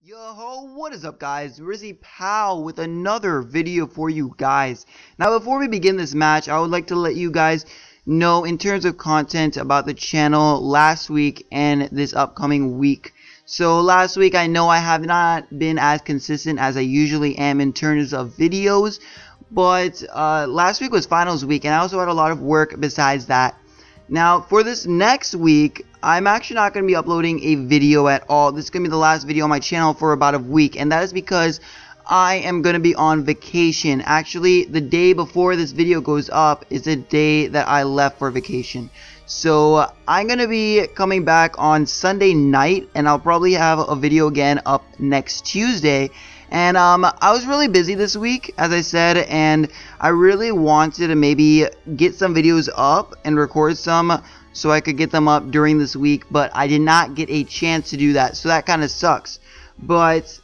Yo, what is up guys? RizzyPOW with another video for you guys. Now before we begin this match, I would like to let you guys know in terms of content about the channel last week and this upcoming week. So last week I know I have not been as consistent as I usually am in terms of videos, but last week was finals week and I also had a lot of work besides that. Now for this next week, I'm actually not going to be uploading a video at all. This is going to be the last video on my channel for about a week, and that is because I am going to be on vacation. Actually, the day before this video goes up is the day that I left for vacation. So I'm going to be coming back on Sunday night, and I'll probably have a video again up next Tuesday. And I was really busy this week, as I said, and I really wanted to maybe get some videos up and record some so I could get them up during this week, but I did not get a chance to do that, so that kind of sucks. But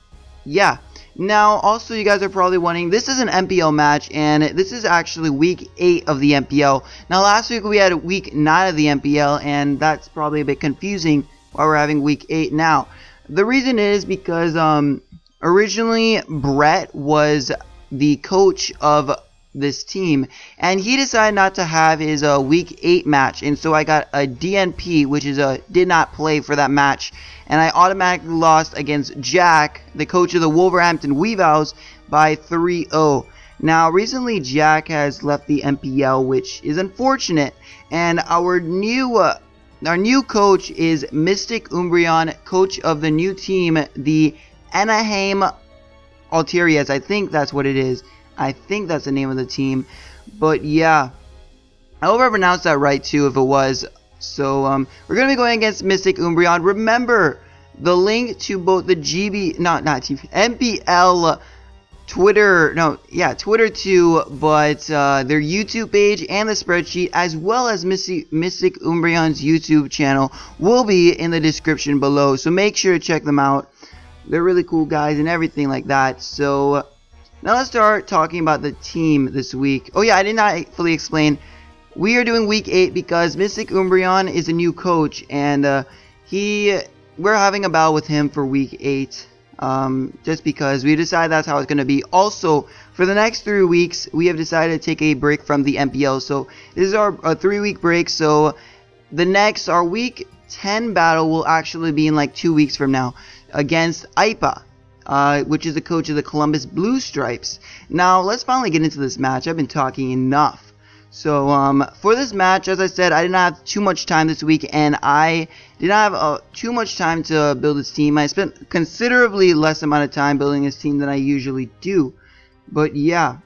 yeah, now also you guys are probably wondering, this is an MPL match, and this is actually week 8 of the MPL. Now last week we had week 9 of the MPL, and that's probably a bit confusing why we're having week 8 now. The reason is because originally Brett was the coach of this team, and he decided not to have his week 8 match, and so I got a DNP, which is a did not play for that match, and I automatically lost against Jack, the coach of the Wolverhampton Weavals, by 3-0. Now recently Jack has left the MPL, which is unfortunate, and our new coach is Mystic Umbreon, coach of the new team, the Anaheim Altarias. I think that's what it is. I think that's the name of the team. But yeah, I hope I pronounced that right too if it was. So we're going to be going against Mystic Umbreon. Remember, the link to both the MPL Twitter too, but their YouTube page and the spreadsheet, as well as Mystic Umbreon's YouTube channel, will be in the description below. So make sure to check them out. They're really cool guys and everything like that. So now let's start talking about the team this week. Oh yeah, I did not fully explain. We are doing week 8 because Mystic Umbreon is a new coach, and we're having a battle with him for week 8. Just because we decided that's how it's going to be. Also, for the next 3 weeks, we have decided to take a break from the MPL. So this is our 3-week break. So our week 10 battle will actually be in like 2 weeks from now against IPA. Which is the coach of the Columbus Blue Stripes. Now, let's finally get into this match. I've been talking enough. So, for this match, as I said, I did not have too much time this week, and I did not have too much time to build this team. I spent considerably less amount of time building this team than I usually do. But yeah,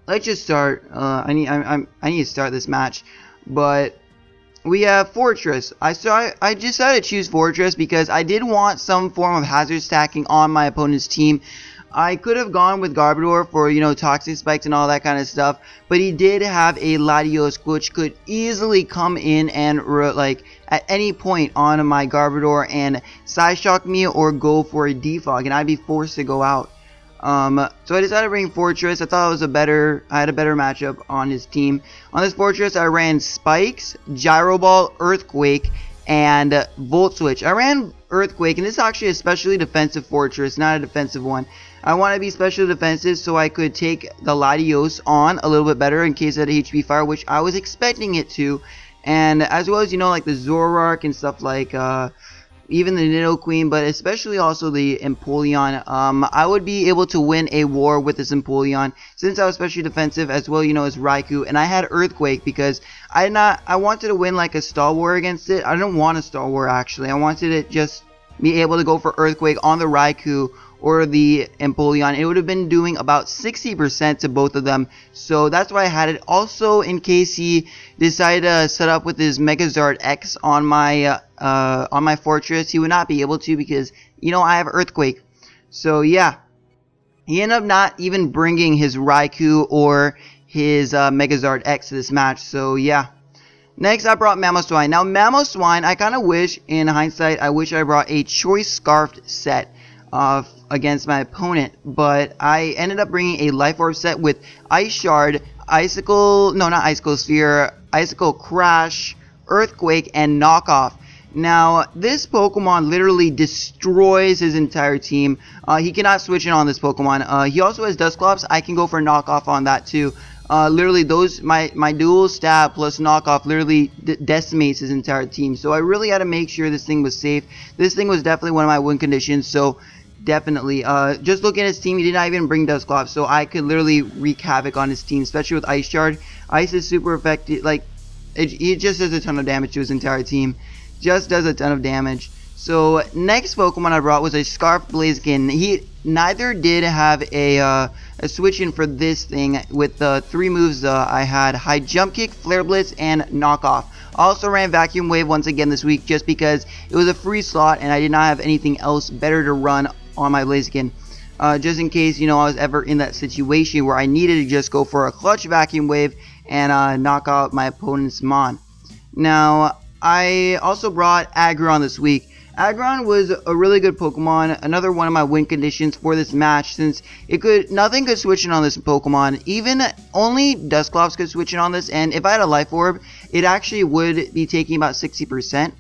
let's just start. I need to start this match, but we have Fortress. I decided to choose Fortress because I did want some form of hazard stacking on my opponent's team. I could have gone with Garbodor for, toxic spikes and all that kind of stuff, but he did have a Latios, which could easily come in and at any point on my Garbodor and side shock me or go for a defog, and I'd be forced to go out. So I decided to bring Fortress. I thought I had a better matchup on his team. On this Fortress, I ran Spikes, Gyro Ball, Earthquake, and Volt Switch. I ran Earthquake, and this is actually a specially defensive Fortress, not a defensive one. I want to be specially defensive so I could take the Latios on a little bit better in case it had HP Fire, which I was expecting it to. And as well as, like the Zoroark and stuff like, even the Nidoqueen, but especially also the Empoleon. I would be able to win a war with this Empoleon since I was especially defensive, as well, as Raikou, and I had Earthquake because I wanted to win like a Star War against it. I didn't want a Star War actually. I wanted to just be able to go for Earthquake on the Raikou or the Empoleon. It would have been doing about 60% to both of them, so that's why I had it. Also, in case he decided to set up with his Megazord X on my Fortress, he would not be able to because I have Earthquake. So yeah, he ended up not even bringing his Raikou or his Megazord X to this match. So yeah. Next, I brought Mamoswine. Now, Mamoswine, I kind of wish, in hindsight, I brought a Choice Scarfed set against my opponent, but I ended up bringing a Life Orb set with Ice Shard, Icicle Crash, Earthquake, and Knockoff. Now, this Pokemon literally destroys his entire team. He cannot switch in on this Pokemon. He also has Dusclops. I can go for knockoff on that too. Literally, my dual stab plus knockoff literally decimates his entire team. So I really had to make sure this thing was safe. This thing was definitely one of my win conditions. So definitely, just looking at his team, he did not even bring Dusclops. So I could literally wreak havoc on his team, especially with Ice Shard. Ice is super effective. Like, it just does a ton of damage to his entire team. Just does a ton of damage. So next Pokemon I brought was a Scarf Blaziken. He neither did have a switch in for this thing. With the 3 moves I had High Jump Kick, Flare Blitz, and Knockoff. I also ran Vacuum Wave once again this week just because it was a free slot and I did not have anything else better to run on my Blaziken. Just in case, you know, I was ever in that situation where I needed to just go for a clutch Vacuum Wave and knock out my opponent's Mon. Now, I also brought Aggron this week. Aggron was a really good Pokemon, another one of my win conditions for this match, since nothing could switch in on this Pokemon. Even only Dusclops could switch in on this, and if I had a Life Orb, it actually would be taking about 60%.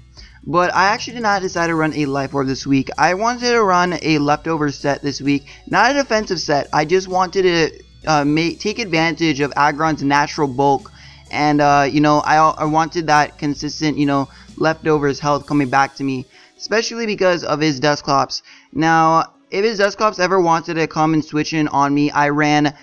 But I actually did not decide to run a Life Orb this week. I wanted to run a leftover set this week, not a defensive set. I just wanted to take advantage of Aggron's natural bulk. And, you know, I wanted that consistent, you know, leftovers health coming back to me. Especially because of his Dusclops. Now, if his Dusclops ever wanted to come and switch in on me, I ran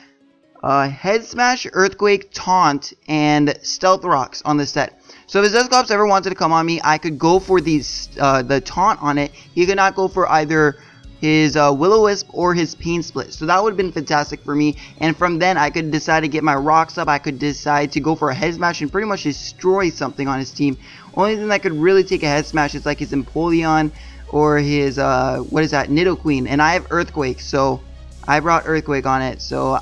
Head Smash, Earthquake, Taunt, and Stealth Rocks on this set. So if his Dusclops ever wanted to come on me, I could go for the Taunt on it. He could not go for either his Will-O-Wisp or his Pain Split. So that would have been fantastic for me. And from then, I could decide to get my rocks up. I could decide to go for a Head Smash and pretty much destroy something on his team. Only thing that could really take a Head Smash is like his Empoleon or his, what is that, Nidoqueen. And I have Earthquake, so I brought Earthquake on it. So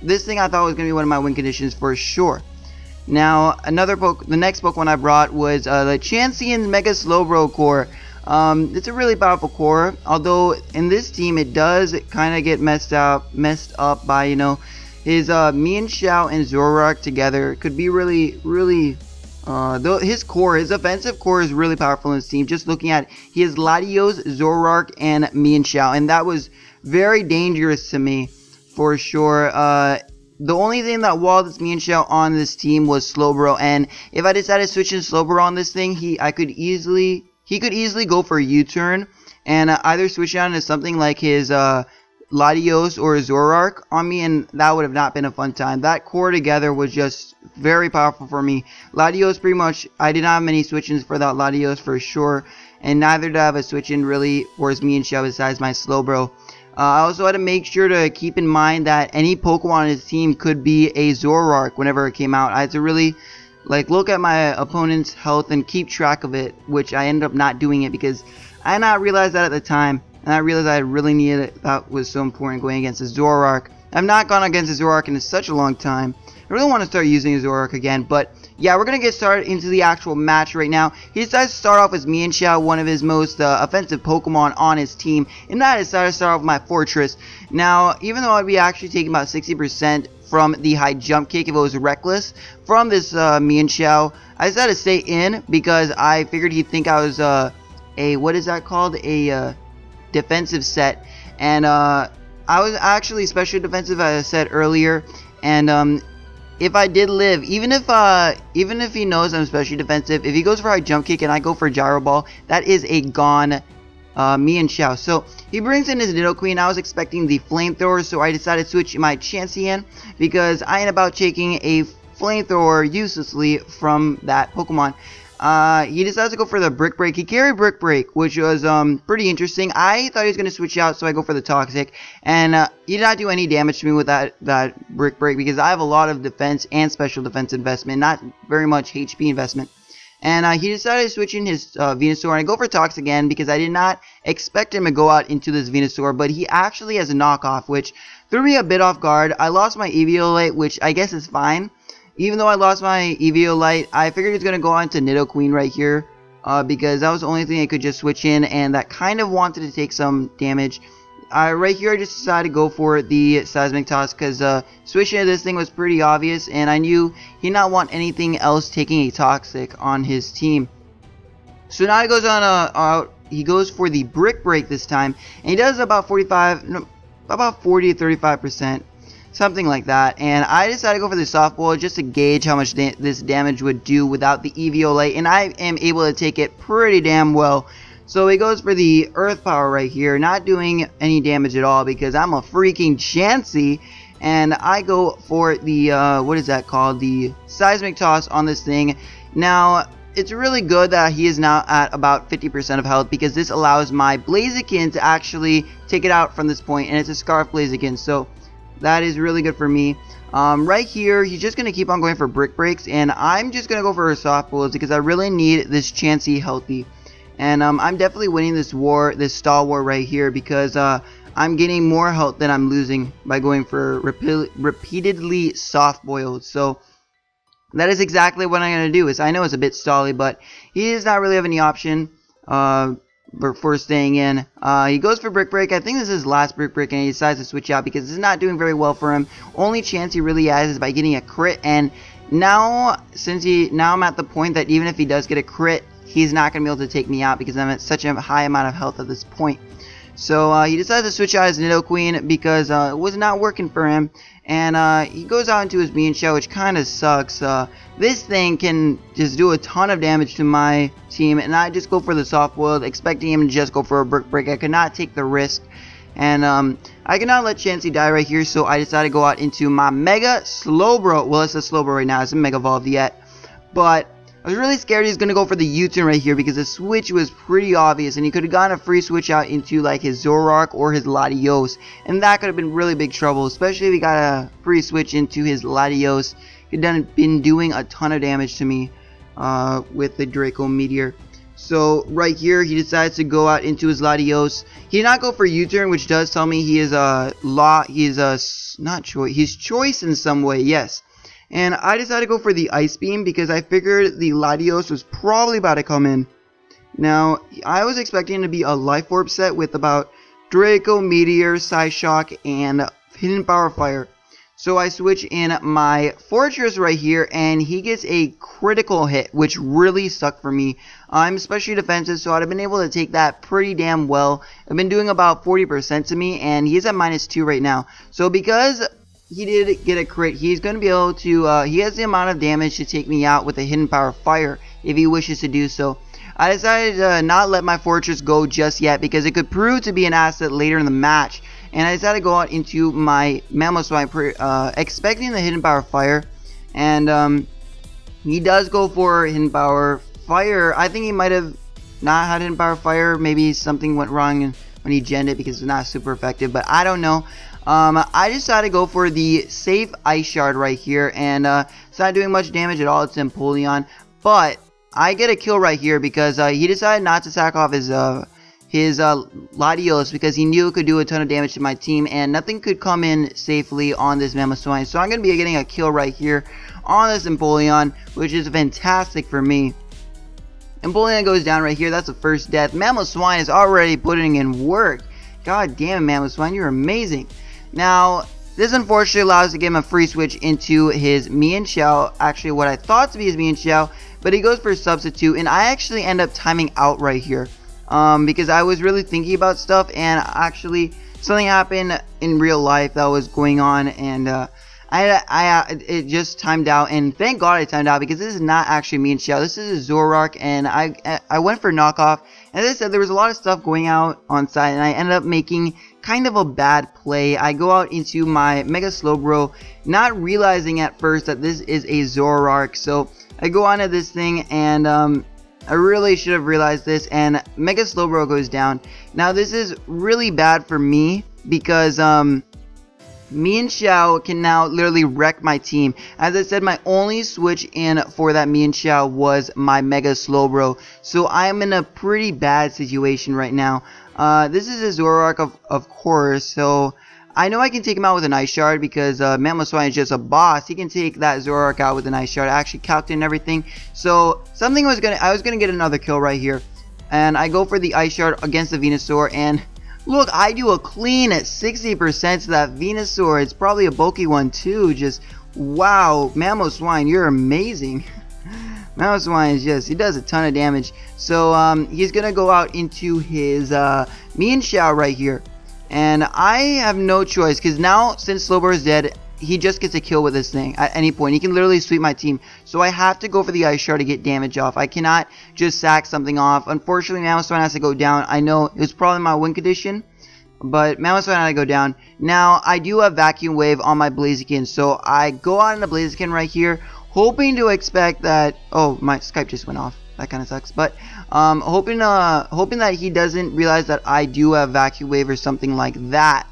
this thing I thought was going to be one of my win conditions for sure. Now, the next Pokemon I brought was the Chansey's Mega Slowbro Core. It's a really powerful core, although in this team it does kind of get messed up by, you know, his Mienshao and Zoroark together. It could be really though his offensive core is really powerful in this team. Just looking at his Latios, Zoroark, and Mienshao, and that was very dangerous to me for sure. The only thing that walled this Mienshao on this team was Slowbro, and if I decided to switch in Slowbro on this thing, he could easily go for a U-turn and either switch on to something like his Latios or Zoroark on me, and that would have not been a fun time. That core together was just very powerful for me. Latios, pretty much, I did not have many switch-ins for that Latios for sure, and neither did I have a switch-in really for his Mienshao besides my Slowbro. I also had to make sure to keep in mind that any Pokemon on his team could be a Zoroark whenever it came out. I had to really look at my opponent's health and keep track of it, which I ended up not doing it because I did not realize that at the time, and I realized I really needed it. That was so important going against a Zoroark. I've not gone against a Zoroark in such a long time. I really want to start using a Zoroark again, but yeah, we're going to get started into the actual match right now. He decides to start off with Mienshao, one of his most offensive Pokemon on his team, and I decided to start off with my Fortress. Now, even though I'd be actually taking about 60% from the High Jump Kick if it was Reckless from this Mienshao, I decided to stay in because I figured he'd think I was what is that called? A defensive set, and I was actually special defensive, as I said earlier, and if I did live, even if he knows I'm specially defensive, if he goes for High Jump Kick and I go for Gyro Ball, that is a gone Mienshao. So he brings in his Nidoqueen. I was expecting the Flamethrower, so I decided to switch my Chansey in because I ain't about taking a Flamethrower uselessly from that Pokemon. He decides to go for the Brick Break. He carried Brick Break, which was pretty interesting. I thought he was going to switch out, so I go for the Toxic, and he did not do any damage to me with that Brick Break because I have a lot of defense and special defense investment, not very much HP investment. And he decided to switch in his Venusaur, and I go for Tox again because I did not expect him to go out into this Venusaur, but he actually has a knockoff, which threw me a bit off guard. I lost my Eviolite, which I guess is fine. Even though I lost my Eviolite, I figured he was going to go on to Nidoqueen right here because that was the only thing I could just switch in, and that kind of wanted to take some damage. Right here I just decided to go for the Seismic Toss because switching to this thing was pretty obvious, and I knew he did not want anything else taking a Toxic on his team. So now he goes on he goes for the Brick Break this time, and he does about 40 to 35%, something like that. And I decided to go for the softball just to gauge how much this damage would do without the EVO, and I am able to take it pretty damn well. So he goes for the Earth Power right here, not doing any damage at all because I'm a freaking Chansey. And I go for the, what is that called? The Seismic Toss on this thing. Now, it's really good that he is now at about 50% of health because this allows my Blaziken to actually take it out from this point. And it's a Scarf Blaziken, so that is really good for me. Right here, he's just going to keep on going for Brick Breaks. And I'm just going to go for Soft Bullets because I really need this Chansey healthy. And I'm definitely winning this war, this stall war right here because I'm getting more health than I'm losing by going for repeatedly soft boiled. So that is exactly what I'm going to do. I know it's a bit stally, but he does not really have any option for staying in. He goes for Brick Break. I think this is his last Brick Break, and he decides to switch out because it's not doing very well for him. Only chance he really has is by getting a crit, and now I'm at the point that even if he does get a crit, he's not going to be able to take me out because I'm at such a high amount of health at this point. So he decides to switch out his Nidoqueen because it was not working for him. And he goes out into his Bean Shell, which kind of sucks. This thing can just do a ton of damage to my team. And I just go for the Soft Boiled, expecting him to just go for a Brick Break. I could not take the risk. And I cannot let Chansey die right here. So I decided to go out into my Mega Slowbro. Well, it's a Slowbro right now. It's a Mega Evolved yet. But I was really scared he's going to go for the U-turn right here because the switch was pretty obvious and he could have gotten a free switch out into like his Zoroark or his Latios, and that could have been really big trouble, especially if he got a free switch into his Latios. He'd been doing a ton of damage to me with the Draco Meteor. So right here he decides to go out into his Latios. He did not go for U-turn, which does tell me he is he's choice in some way, yes. And I decided to go for the Ice Beam because I figured the Latios was probably about to come in. Now, I was expecting to be a Life Orb set with about Draco, Meteor, Psyshock, and Hidden Power Fire. So I switch in my Fortress right here, and he gets a critical hit, which really sucked for me. I'm especially defensive, so I'd have been able to take that pretty damn well. I've been doing about 40% to me, and he's at -2 right now. So because he did get a crit, he's going to be able to, he has the amount of damage to take me out with a Hidden Power Fire if he wishes to do so. I decided to not let my Fortress go just yet because it could prove to be an asset later in the match. And I decided to go out into my Mamoswine expecting the Hidden Power Fire. And he does go for Hidden Power Fire. I think he might have not had Hidden Power Fire. Maybe something went wrong when he genned it because it's not super effective. But I don't know. I decided to go for the safe Ice Shard right here, and it's not doing much damage at all. It's Empoleon, but I get a kill right here because he decided not to sack off his Latios because he knew it could do a ton of damage to my team, and nothing could come in safely on this Mamoswine. So I'm going to be getting a kill right here on this Empoleon, which is fantastic for me. Empoleon goes down right here. That's the first death. Mamoswine is already putting in work. God damn it, Mamoswine, you're amazing. Now, this unfortunately allows us to give him a free switch into his Mienshao, actually what I thought to be his Mienshao, but he goes for Substitute, and I actually end up timing out right here, because I was really thinking about stuff, and actually something happened in real life that was going on, and it just timed out, and thank God I timed out because this is not actually Mienshao. This is a Zoroark, and I went for knockoff, and as I said, there was a lot of stuff going out on side, and I ended up making kind of a bad play. I go out into my Mega Slowbro, not realizing at first that this is a Zoroark. So I go onto this thing, and I really should have realized this, and Mega Slowbro goes down. Now this is really bad for me because Mienshao can now literally wreck my team. As I said, my only switch in for that Mienshao was my Mega Slowbro. So I am in a pretty bad situation right now. This is a Zoroark, of course, so I know I can take him out with an Ice Shard because Mamoswine is just a boss. He can take that Zoroark out with an Ice Shard. I actually calculated and everything. So I was gonna get another kill right here, and I go for the Ice Shard against the Venusaur, and look, I do a clean at 60% to that Venusaur. It's probably a bulky one too. Just wow, Mamoswine, you're amazing. Mouse Wine is just, he does a ton of damage. So he's gonna go out into his Mian Xiao right here. And I have no choice, because now since Slowbro is dead, he just gets a kill with this thing at any point. He can literally sweep my team. So I have to go for the Ice Shard to get damage off. I cannot just sack something off. Unfortunately, Mouse Wine has to go down. I know it was probably my win condition, but Mouse Wine had to go down. Now, I do have Vacuum Wave on my Blaziken, so I go out in the Blaziken right here, hoping to expect that... Oh, my Skype just went off. That kind of sucks. But hoping that he doesn't realize that I do have Vacuum Wave or something like that.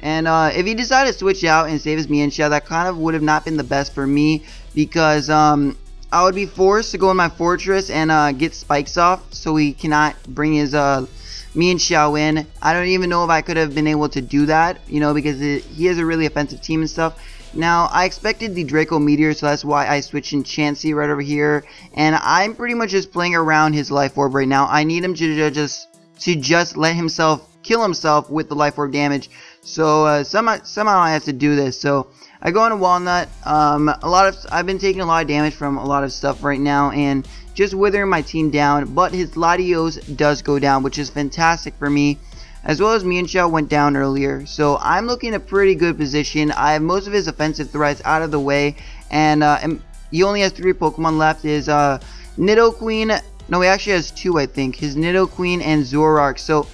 And if he decided to switch out and save his Mian Xiao, that kind of would have not been the best for me, because I would be forced to go in my fortress and get spikes off, so he cannot bring his Mian Xiao in. I don't even know if I could have been able to do that, you know, because he has a really offensive team and stuff. Now, I expected the Draco Meteor, so that's why I switched in Chansey right over here. And I'm pretty much just playing around his Life Orb right now. I need him to just let himself kill himself with the Life Orb damage. So somehow I have to do this. So I go on a Walnut. I've been taking a lot of damage from a lot of stuff right now, and just withering my team down. But his Latios does go down, which is fantastic for me. As well as Mian Xiao went down earlier. So I'm looking in a pretty good position. I have most of his offensive threats out of the way. And he only has 3 Pokemon left. His Nidoqueen. No, he actually has 2, I think. His Nidoqueen and Zoroark. So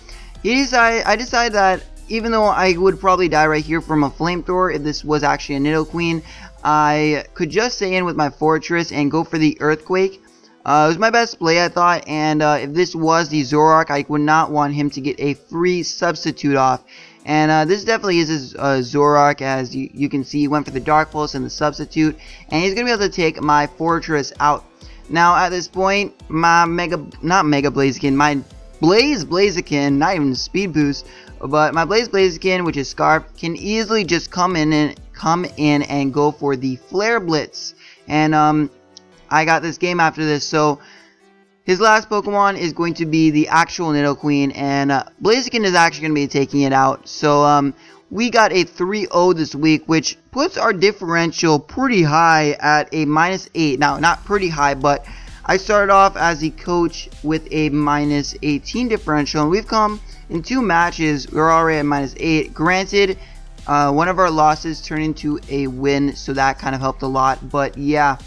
I decided that even though I would probably die right here from a Flamethrower if this was actually a Nidoqueen, I could just stay in with my Fortress and go for the Earthquake. It was my best play, I thought, and if this was the Zoroark, I would not want him to get a free substitute off. And this definitely is his Zoroark, as you can see. He went for the Dark Pulse and the substitute, and he's going to be able to take my Fortress out. Now, at this point, my my Blaziken, not even Speed Boost, but my Blaziken, which is Scarf, can easily just come in and go for the Flare Blitz. And I got this game after this, so his last Pokemon is going to be the actual Nidoqueen, and Blaziken is actually going to be taking it out. So we got a 3-0 this week, which puts our differential pretty high at a -8. Now, not pretty high, but I started off as the coach with a -18 differential, and we've come in 2 matches. We're already at -8. Granted, one of our losses turned into a win, so that kind of helped a lot. But yeah,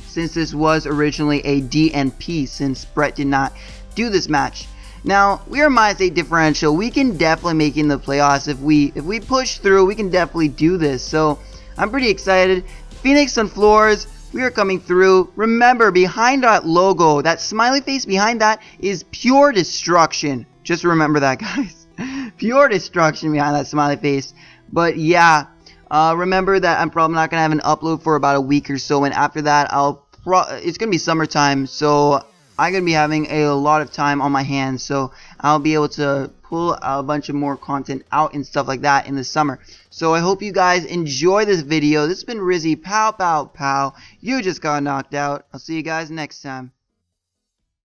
since this was originally a DNP, since Brett did not do this match. Now, we are -8 differential. We can definitely make it in the playoffs. If we push through, we can definitely do this. So, I'm pretty excited. Phoenix Sunfloras, we are coming through. Remember, behind that logo, that smiley face behind that is pure destruction. Just remember that, guys. Pure destruction behind that smiley face. But yeah, remember that I'm probably not going to have an upload for about a week or so, and after that, it's going to be summertime, so I'm going to be having a lot of time on my hands, so I'll be able to pull a bunch of more content out and stuff like that in the summer. So I hope you guys enjoy this video. This has been RizzyPOW. You just got knocked out. I'll see you guys next time.